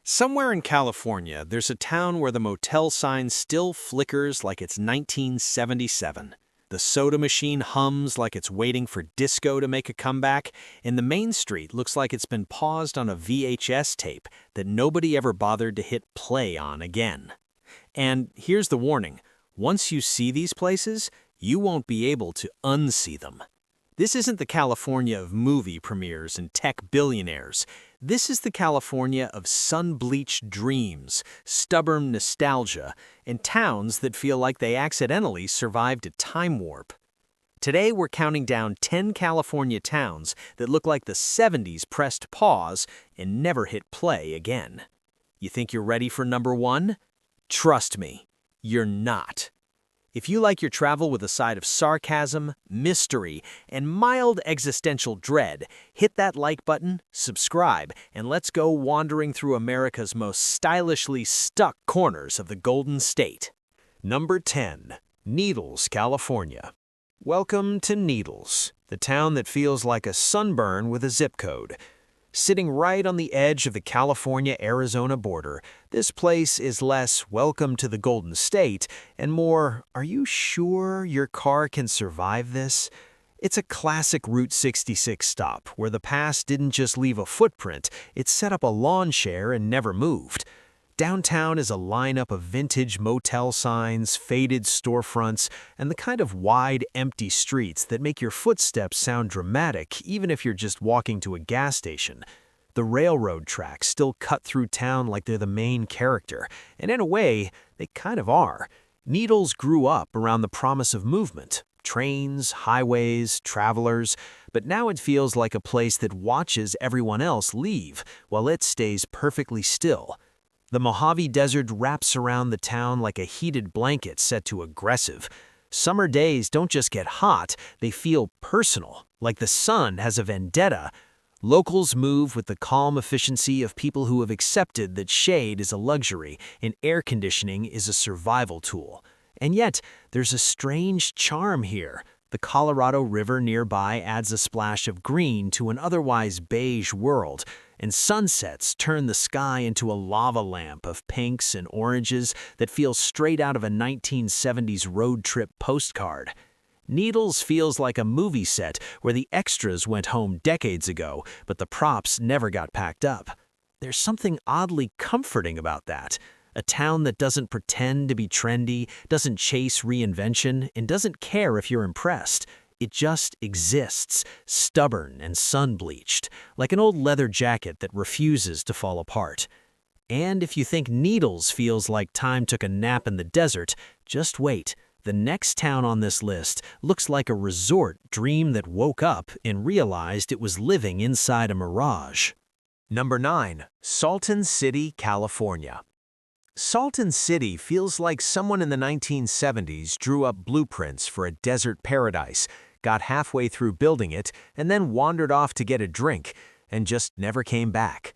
Somewhere in California, there's a town where the motel sign still flickers like it's 1977. The soda machine hums like it's waiting for disco to make a comeback, and the main street looks like it's been paused on a VHS tape that nobody ever bothered to hit play on again. And here's the warning: once you see these places, you won't be able to unsee them. This isn't the California of movie premieres and tech billionaires. This is the California of sun-bleached dreams, stubborn nostalgia, and towns that feel like they accidentally survived a time warp. Today we're counting down 10 California towns that look like the 70s pressed pause and never hit play again. You think you're ready for number one? Trust me, you're not. If you like your travel with a side of sarcasm, mystery, and mild existential dread, hit that like button, subscribe, and let's go wandering through America's most stylishly stuck corners of the Golden State. Number 10. Needles, California. Welcome to Needles, the town that feels like a sunburn with a zip code. Sitting right on the edge of the California-Arizona border, this place is less welcome to the Golden State and more, are you sure your car can survive this? It's a classic Route 66 stop where the past didn't just leave a footprint, it set up a lawn chair and never moved. Downtown is a lineup of vintage motel signs, faded storefronts, and the kind of wide, empty streets that make your footsteps sound dramatic even if you're just walking to a gas station. The railroad tracks still cut through town like they're the main character, and in a way, they kind of are. Needles grew up around the promise of movement. Trains, highways, travelers, but now it feels like a place that watches everyone else leave while it stays perfectly still. The Mojave Desert wraps around the town like a heated blanket set to aggressive. Summer days don't just get hot, they feel personal, like the sun has a vendetta. Locals move with the calm efficiency of people who have accepted that shade is a luxury and air conditioning is a survival tool. And yet, there's a strange charm here. The Colorado River nearby adds a splash of green to an otherwise beige world, and sunsets turn the sky into a lava lamp of pinks and oranges that feels straight out of a 1970s road trip postcard. Needles feels like a movie set where the extras went home decades ago, but the props never got packed up. There's something oddly comforting about that. A town that doesn't pretend to be trendy, doesn't chase reinvention, and doesn't care if you're impressed. It just exists, stubborn and sun-bleached, like an old leather jacket that refuses to fall apart. And if you think Needles feels like time took a nap in the desert, just wait. The next town on this list looks like a resort dream that woke up and realized it was living inside a mirage. Number 9. Salton City, California. Salton City feels like someone in the 1970s drew up blueprints for a desert paradise, got halfway through building it, and then wandered off to get a drink, and just never came back.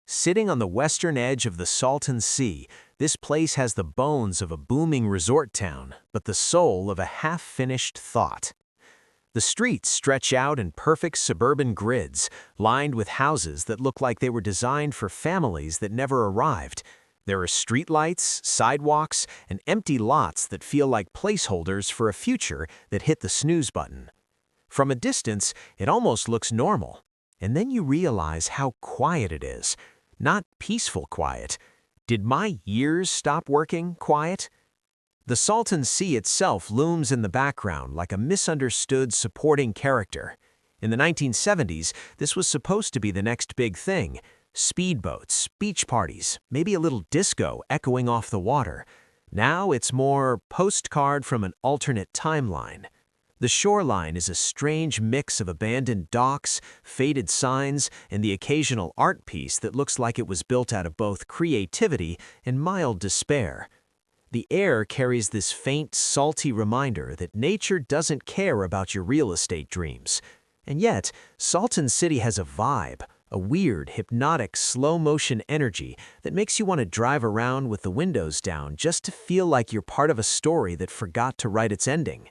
Sitting on the western edge of the Salton Sea, this place has the bones of a booming resort town, but the soul of a half-finished thought. The streets stretch out in perfect suburban grids, lined with houses that look like they were designed for families that never arrived. There are streetlights, sidewalks, and empty lots that feel like placeholders for a future that hit the snooze button. From a distance, it almost looks normal. And then you realize how quiet it is. Not peaceful quiet. Did my ears stop working quiet? The Salton Sea itself looms in the background like a misunderstood supporting character. In the 1970s, this was supposed to be the next big thing. Speedboats, beach parties, maybe a little disco echoing off the water. Now it's more postcard from an alternate timeline. The shoreline is a strange mix of abandoned docks, faded signs, and the occasional art piece that looks like it was built out of both creativity and mild despair. The air carries this faint, salty reminder that nature doesn't care about your real estate dreams. And yet, Salton City has a vibe. A weird, hypnotic, slow-motion energy that makes you want to drive around with the windows down just to feel like you're part of a story that forgot to write its ending.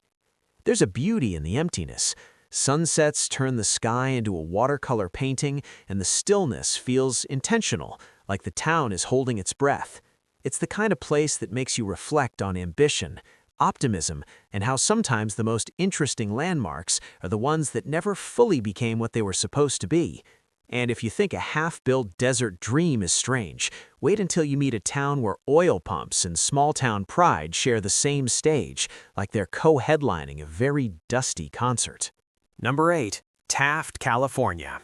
There's a beauty in the emptiness. Sunsets turn the sky into a watercolor painting, and the stillness feels intentional, like the town is holding its breath. It's the kind of place that makes you reflect on ambition, optimism, and how sometimes the most interesting landmarks are the ones that never fully became what they were supposed to be. And if you think a half-built desert dream is strange, wait until you meet a town where oil pumps and small-town pride share the same stage, like they're co-headlining a very dusty concert. Number 8. Taft, California.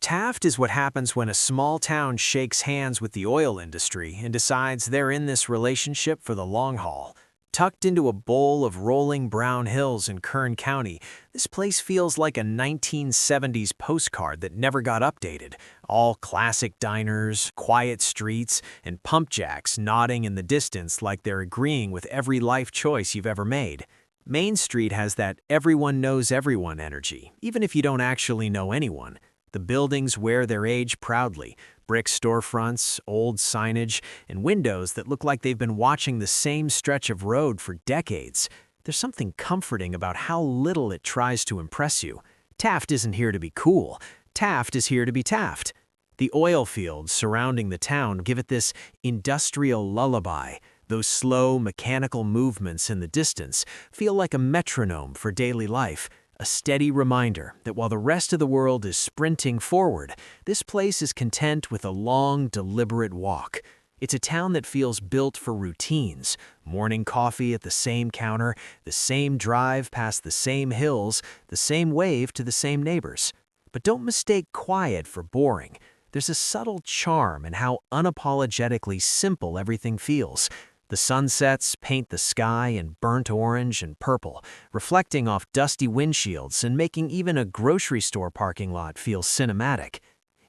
Taft is what happens when a small town shakes hands with the oil industry and decides they're in this relationship for the long haul. Tucked into a bowl of rolling brown hills in Kern County, this place feels like a 1970s postcard that never got updated. All classic diners, quiet streets, and pump jacks nodding in the distance like they're agreeing with every life choice you've ever made. Main Street has that everyone knows everyone energy, even if you don't actually know anyone. The buildings wear their age proudly. Brick storefronts, old signage, and windows that look like they've been watching the same stretch of road for decades. There's something comforting about how little it tries to impress you. Taft isn't here to be cool. Taft is here to be Taft. The oil fields surrounding the town give it this industrial lullaby. Those slow, mechanical movements in the distance feel like a metronome for daily life. A steady reminder that while the rest of the world is sprinting forward, this place is content with a long, deliberate walk. It's a town that feels built for routines. Morning coffee at the same counter, the same drive past the same hills, the same wave to the same neighbors. But don't mistake quiet for boring. There's a subtle charm in how unapologetically simple everything feels. The sunsets paint the sky in burnt orange and purple, reflecting off dusty windshields and making even a grocery store parking lot feel cinematic.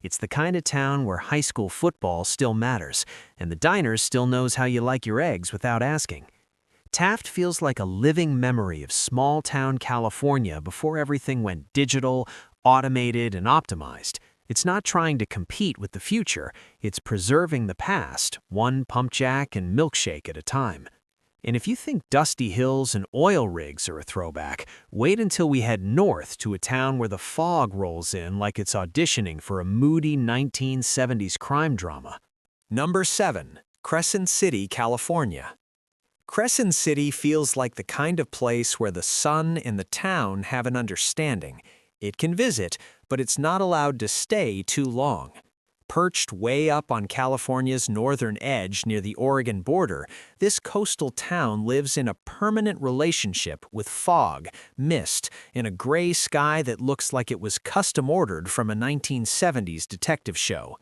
It's the kind of town where high school football still matters, and the diner still knows how you like your eggs without asking. Taft feels like a living memory of small-town California before everything went digital, automated, and optimized. It's not trying to compete with the future, it's preserving the past, one pump jack and milkshake at a time. And if you think dusty hills and oil rigs are a throwback, wait until we head north to a town where the fog rolls in like it's auditioning for a moody 1970s crime drama. Number 7. Crescent City, California. Crescent City feels like the kind of place where the sun and the town have an understanding. It can visit, but it's not allowed to stay too long. Perched way up on California's northern edge near the Oregon border, this coastal town lives in a permanent relationship with fog, mist, and a gray sky that looks like it was custom-ordered from a 1970s detective show.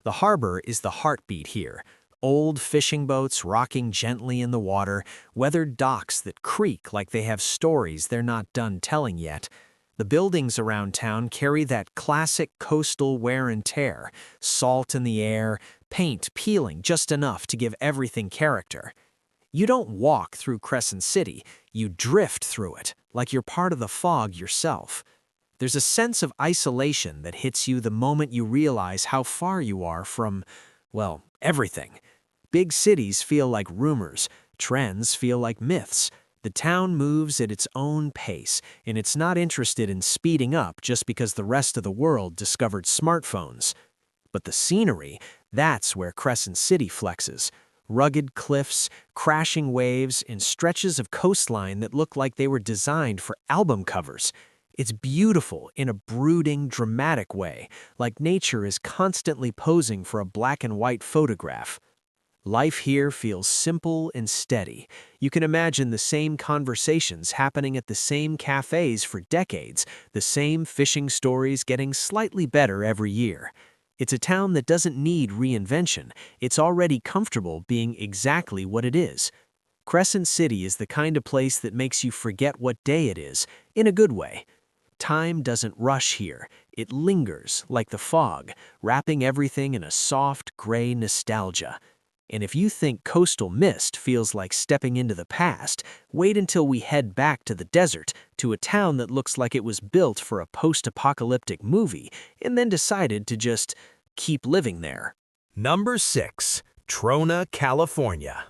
The harbor is the heartbeat here. Old fishing boats rocking gently in the water, weathered docks that creak like they have stories they're not done telling yet. The buildings around town carry that classic coastal wear and tear, salt in the air, paint peeling just enough to give everything character. You don't walk through Crescent City, you drift through it, like you're part of the fog yourself. There's a sense of isolation that hits you the moment you realize how far you are from, well, everything. Big cities feel like rumors, trends feel like myths. The town moves at its own pace, and it's not interested in speeding up just because the rest of the world discovered smartphones. But the scenery, that's where Crescent City flexes. Rugged cliffs, crashing waves, and stretches of coastline that look like they were designed for album covers. It's beautiful in a brooding, dramatic way, like nature is constantly posing for a black and white photograph. Life here feels simple and steady. You can imagine the same conversations happening at the same cafes for decades, the same fishing stories getting slightly better every year. It's a town that doesn't need reinvention. It's already comfortable being exactly what it is. Crescent City is the kind of place that makes you forget what day it is, in a good way. Time doesn't rush here. It lingers like the fog, wrapping everything in a soft, gray nostalgia. And if you think coastal mist feels like stepping into the past, wait until we head back to the desert, to a town that looks like it was built for a post-apocalyptic movie, and then decided to just keep living there. Number 6. Trona, California.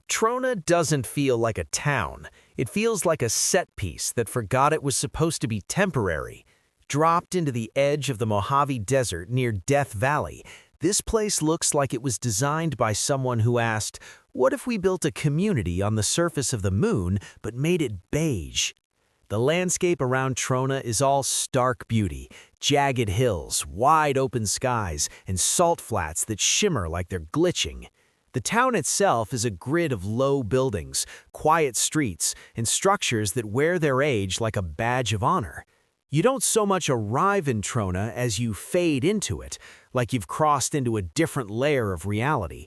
Trona doesn't feel like a town. It feels like a set piece that forgot it was supposed to be temporary. Dropped into the edge of the Mojave Desert near Death Valley, This place looks like it was designed by someone who asked, what if we built a community on the surface of the moon but made it beige? The landscape around Trona is all stark beauty, jagged hills, wide open skies, and salt flats that shimmer like they're glitching. The town itself is a grid of low buildings, quiet streets, and structures that wear their age like a badge of honor. You don't so much arrive in Trona as you fade into it, like you've crossed into a different layer of reality.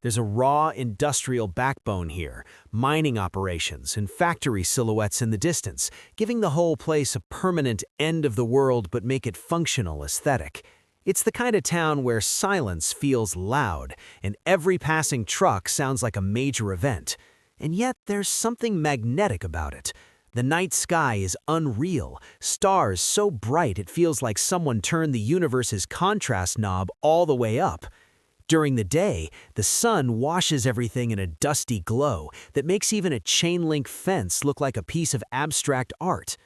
There's a raw industrial backbone here, mining operations and factory silhouettes in the distance, giving the whole place a permanent end-of-the-world but make it functional aesthetic. It's the kind of town where silence feels loud, and every passing truck sounds like a major event. And yet there's something magnetic about it. The night sky is unreal, stars so bright it feels like someone turned the universe's contrast knob all the way up. During the day, the sun washes everything in a dusty glow that makes even a chain-link fence look like a piece of abstract art.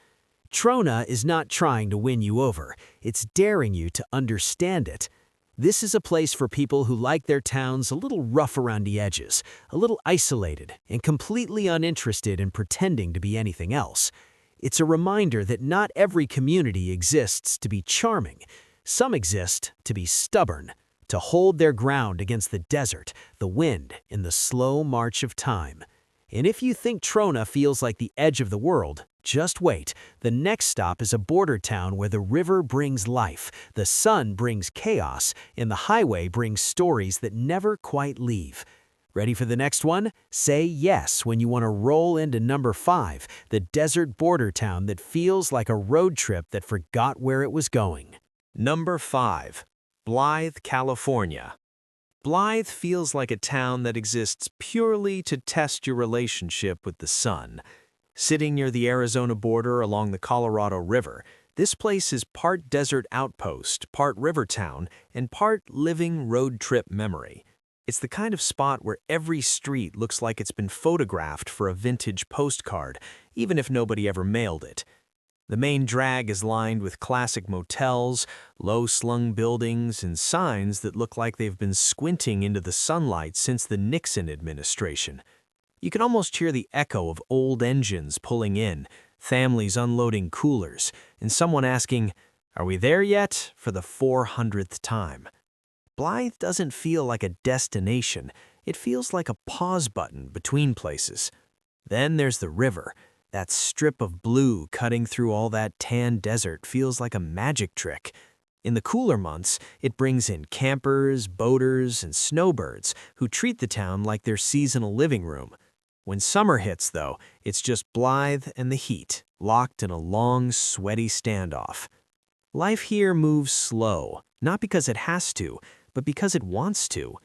Trona is not trying to win you over, it's daring you to understand it. This is a place for people who like their towns a little rough around the edges, a little isolated, and completely uninterested in pretending to be anything else. It's a reminder that not every community exists to be charming. Some exist to be stubborn, to hold their ground against the desert, the wind, and the slow march of time. And if you think Trona feels like the edge of the world, just wait. The next stop is a border town where the river brings life, the sun brings chaos, and the highway brings stories that never quite leave. Ready for the next one? Say yes when you want to roll into number 5, the desert border town that feels like a road trip that forgot where it was going. Number 5. Blythe, California. Blythe feels like a town that exists purely to test your relationship with the sun. Sitting near the Arizona border along the Colorado River, this place is part desert outpost, part river town, and part living road trip memory. It's the kind of spot where every street looks like it's been photographed for a vintage postcard, even if nobody ever mailed it. The main drag is lined with classic motels, low-slung buildings, and signs that look like they've been squinting into the sunlight since the Nixon administration. You can almost hear the echo of old engines pulling in, families unloading coolers, and someone asking, "Are we there yet?" for the 400th time. Blythe doesn't feel like a destination, it feels like a pause button between places. Then there's the river. That strip of blue cutting through all that tan desert feels like a magic trick. In the cooler months, it brings in campers, boaters, and snowbirds who treat the town like their seasonal living room. When summer hits, though, it's just Blythe and the heat, locked in a long, sweaty standoff. Life here moves slow, not because it has to, but because it wants to.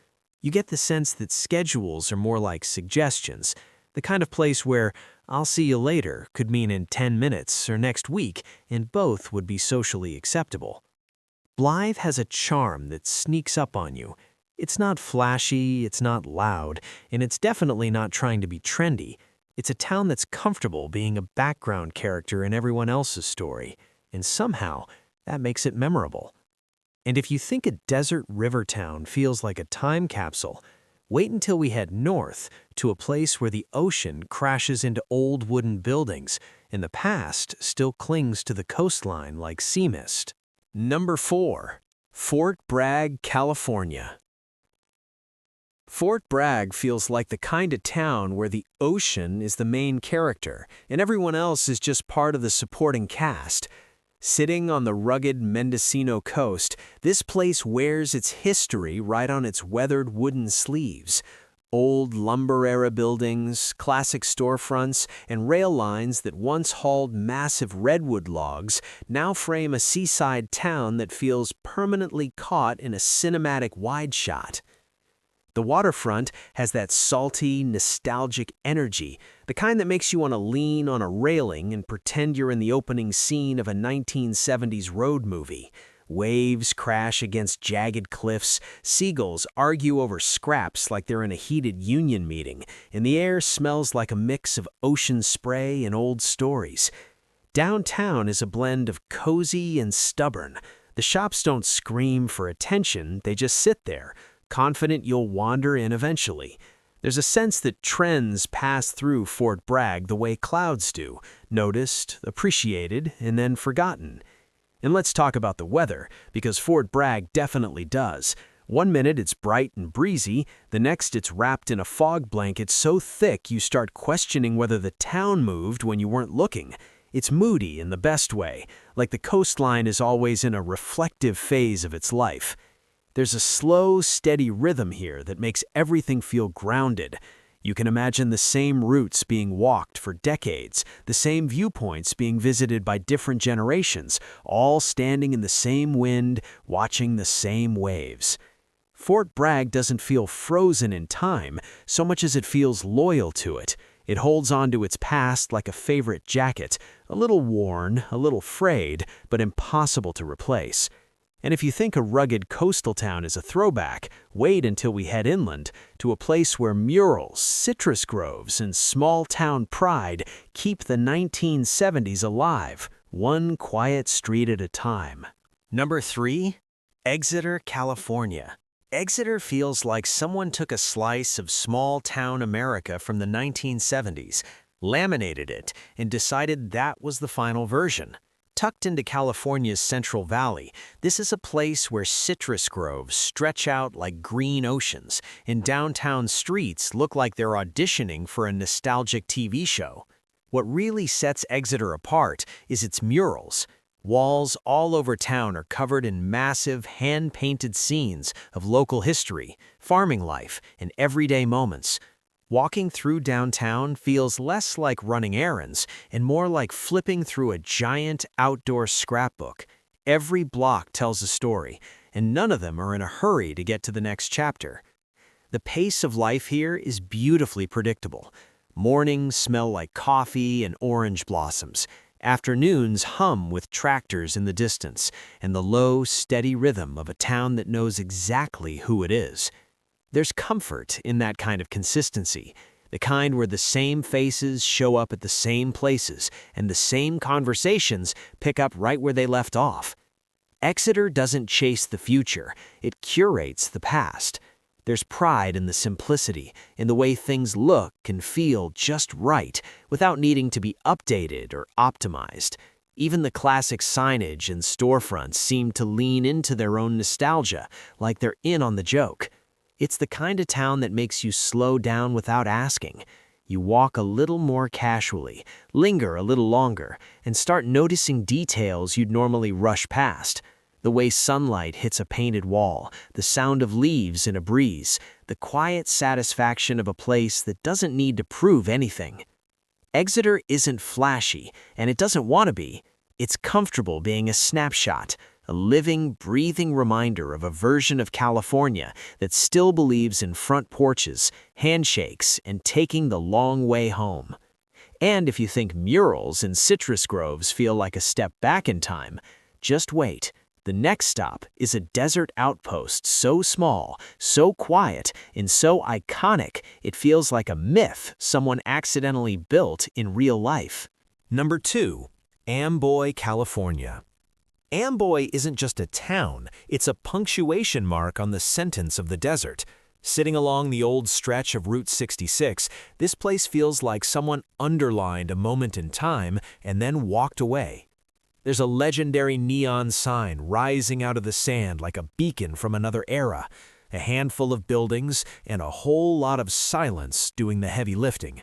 You get the sense that schedules are more like suggestions, the kind of place where "I'll see you later" could mean in 10 minutes or next week, and both would be socially acceptable. Blythe has a charm that sneaks up on you. It's not flashy, it's not loud, and it's definitely not trying to be trendy. It's a town that's comfortable being a background character in everyone else's story, and somehow that makes it memorable. And if you think a desert river town feels like a time capsule, wait until we head north to a place where the ocean crashes into old wooden buildings, and the past still clings to the coastline like sea mist. Number 4. Fort Bragg, California. Fort Bragg feels like the kind of town where the ocean is the main character, and everyone else is just part of the supporting cast. Sitting on the rugged Mendocino coast, this place wears its history right on its weathered wooden sleeves. Old lumber-era buildings, classic storefronts, and rail lines that once hauled massive redwood logs now frame a seaside town that feels permanently caught in a cinematic wide shot. The waterfront has that salty, nostalgic energy, the kind that makes you want to lean on a railing and pretend you're in the opening scene of a 1970s road movie. Waves crash against jagged cliffs, seagulls argue over scraps like they're in a heated union meeting, and the air smells like a mix of ocean spray and old stories. Downtown is a blend of cozy and stubborn. The shops don't scream for attention, they just sit there, confident you'll wander in eventually. There's a sense that trends pass through Fort Bragg the way clouds do, noticed, appreciated, and then forgotten. And let's talk about the weather, because Fort Bragg definitely does. One minute it's bright and breezy, the next it's wrapped in a fog blanket so thick you start questioning whether the town moved when you weren't looking. It's moody in the best way, like the coastline is always in a reflective phase of its life. There's a slow, steady rhythm here that makes everything feel grounded. You can imagine the same routes being walked for decades, the same viewpoints being visited by different generations, all standing in the same wind, watching the same waves. Fort Bragg doesn't feel frozen in time so much as it feels loyal to it. It holds on to its past like a favorite jacket, a little worn, a little frayed, but impossible to replace. And if you think a rugged coastal town is a throwback, wait until we head inland to a place where murals, citrus groves, and small-town pride keep the 1970s alive, one quiet street at a time. Number 3. Exeter, California. Exeter feels like someone took a slice of small-town America from the 1970s, laminated it, and decided that was the final version. Tucked into California's Central Valley, this is a place where citrus groves stretch out like green oceans, and downtown streets look like they're auditioning for a nostalgic TV show. What really sets Exeter apart is its murals. Walls all over town are covered in massive, hand-painted scenes of local history, farming life, and everyday moments. Walking through downtown feels less like running errands and more like flipping through a giant outdoor scrapbook. Every block tells a story, and none of them are in a hurry to get to the next chapter. The pace of life here is beautifully predictable. Mornings smell like coffee and orange blossoms. Afternoons hum with tractors in the distance, and the low, steady rhythm of a town that knows exactly who it is. There's comfort in that kind of consistency, the kind where the same faces show up at the same places and the same conversations pick up right where they left off. Exeter doesn't chase the future, it curates the past. There's pride in the simplicity, in the way things look and feel just right without needing to be updated or optimized. Even the classic signage and storefronts seem to lean into their own nostalgia, like they're in on the joke. It's the kind of town that makes you slow down without asking. You walk a little more casually, linger a little longer, and start noticing details you'd normally rush past. The way sunlight hits a painted wall, the sound of leaves in a breeze, the quiet satisfaction of a place that doesn't need to prove anything. Exeter isn't flashy, and it doesn't want to be. It's comfortable being a snapshot, a living, breathing reminder of a version of California that still believes in front porches, handshakes, and taking the long way home. And if you think murals and citrus groves feel like a step back in time, just wait. The next stop is a desert outpost so small, so quiet, and so iconic it feels like a myth someone accidentally built in real life. Number 2. Amboy, California. Amboy isn't just a town, it's a punctuation mark on the sentence of the desert. Sitting along the old stretch of Route 66, this place feels like someone underlined a moment in time and then walked away. There's a legendary neon sign rising out of the sand like a beacon from another era, a handful of buildings, and a whole lot of silence doing the heavy lifting.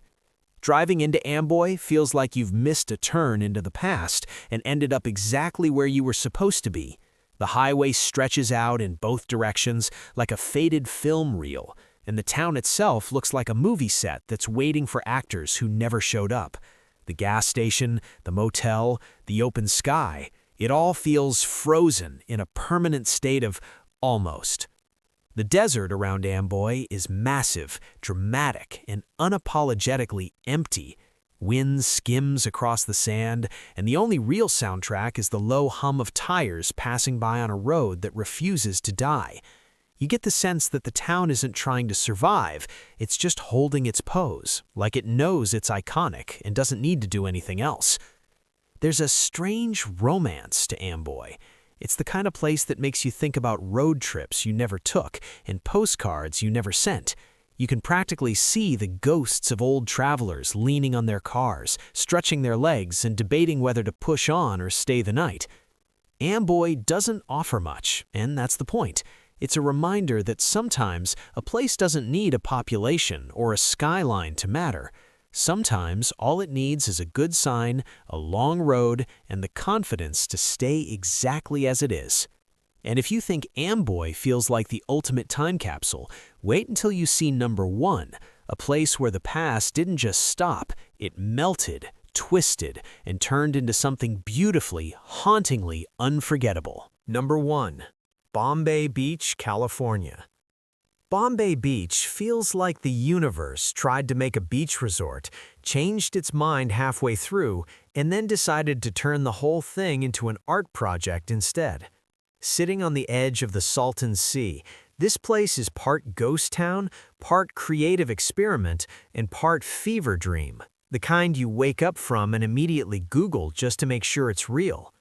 Driving into Amboy feels like you've missed a turn into the past and ended up exactly where you were supposed to be. The highway stretches out in both directions like a faded film reel, and the town itself looks like a movie set that's waiting for actors who never showed up. The gas station, the motel, the open sky, it all feels frozen in a permanent state of almost. The desert around Amboy is massive, dramatic, and unapologetically empty. Wind skims across the sand, and the only real soundtrack is the low hum of tires passing by on a road that refuses to die. You get the sense that the town isn't trying to survive, it's just holding its pose, like it knows it's iconic and doesn't need to do anything else. There's a strange romance to Amboy. It's the kind of place that makes you think about road trips you never took and postcards you never sent. You can practically see the ghosts of old travelers leaning on their cars, stretching their legs and debating whether to push on or stay the night. Amboy doesn't offer much, and that's the point. It's a reminder that sometimes a place doesn't need a population or a skyline to matter. Sometimes all it needs is a good sign, a long road, and the confidence to stay exactly as it is. And if you think Amboy feels like the ultimate time capsule, wait until you see number 1, a place where the past didn't just stop, it melted, twisted, and turned into something beautifully, hauntingly unforgettable. Number 1. Bombay Beach, California. Bombay Beach feels like the universe tried to make a beach resort, changed its mind halfway through, and then decided to turn the whole thing into an art project instead. Sitting on the edge of the Salton Sea, this place is part ghost town, part creative experiment, and part fever dream, the kind you wake up from and immediately Google just to make sure it's real.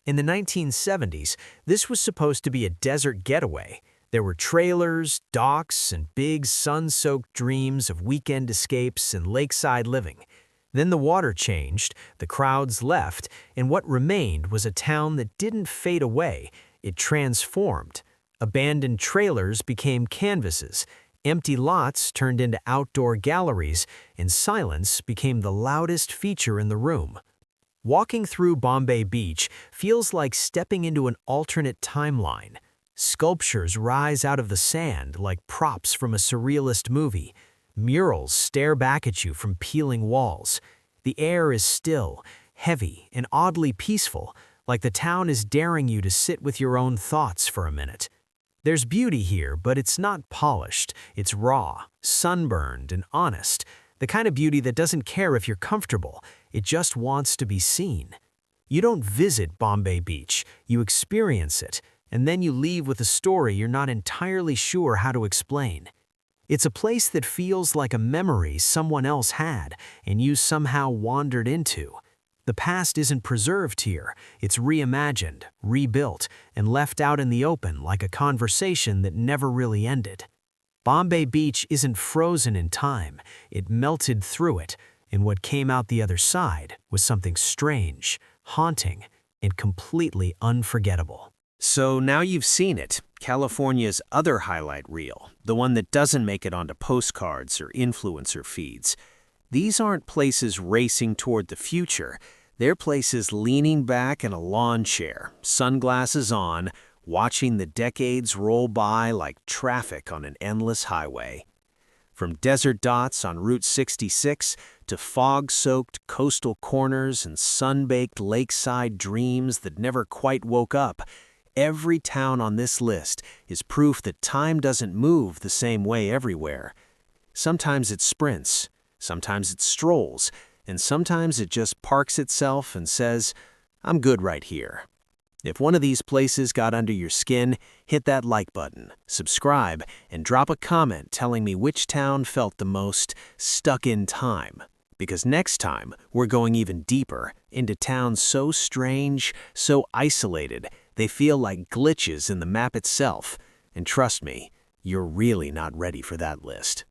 In the 1970s, this was supposed to be a desert getaway. There were trailers, docks, and big sun-soaked dreams of weekend escapes and lakeside living. Then the water changed, the crowds left, and what remained was a town that didn't fade away. It transformed. Abandoned trailers became canvases, empty lots turned into outdoor galleries, and silence became the loudest feature in the room. Walking through Bombay Beach feels like stepping into an alternate timeline. Sculptures rise out of the sand like props from a surrealist movie. Murals stare back at you from peeling walls. The air is still, heavy, and oddly peaceful, like the town is daring you to sit with your own thoughts for a minute. There's beauty here, but it's not polished. It's raw, sunburned, and honest. The kind of beauty that doesn't care if you're comfortable. It just wants to be seen. You don't visit Bombay Beach, you experience it, and then you leave with a story you're not entirely sure how to explain. It's a place that feels like a memory someone else had and you somehow wandered into. The past isn't preserved here, it's reimagined, rebuilt, and left out in the open like a conversation that never really ended. Bombay Beach isn't frozen in time, it melted through it, and what came out the other side was something strange, haunting, and completely unforgettable. So now you've seen it, California's other highlight reel, the one that doesn't make it onto postcards or influencer feeds. These aren't places racing toward the future. They're places leaning back in a lawn chair, sunglasses on, watching the decades roll by like traffic on an endless highway. From desert dots on Route 66 to fog-soaked coastal corners and sun-baked lakeside dreams that never quite woke up, every town on this list is proof that time doesn't move the same way everywhere. Sometimes it sprints, sometimes it strolls, and sometimes it just parks itself and says, "I'm good right here." If one of these places got under your skin, hit that like button, subscribe, and drop a comment telling me which town felt the most stuck in time. Because next time, we're going even deeper into towns so strange, so isolated, they feel like glitches in the map itself. And trust me, you're really not ready for that list.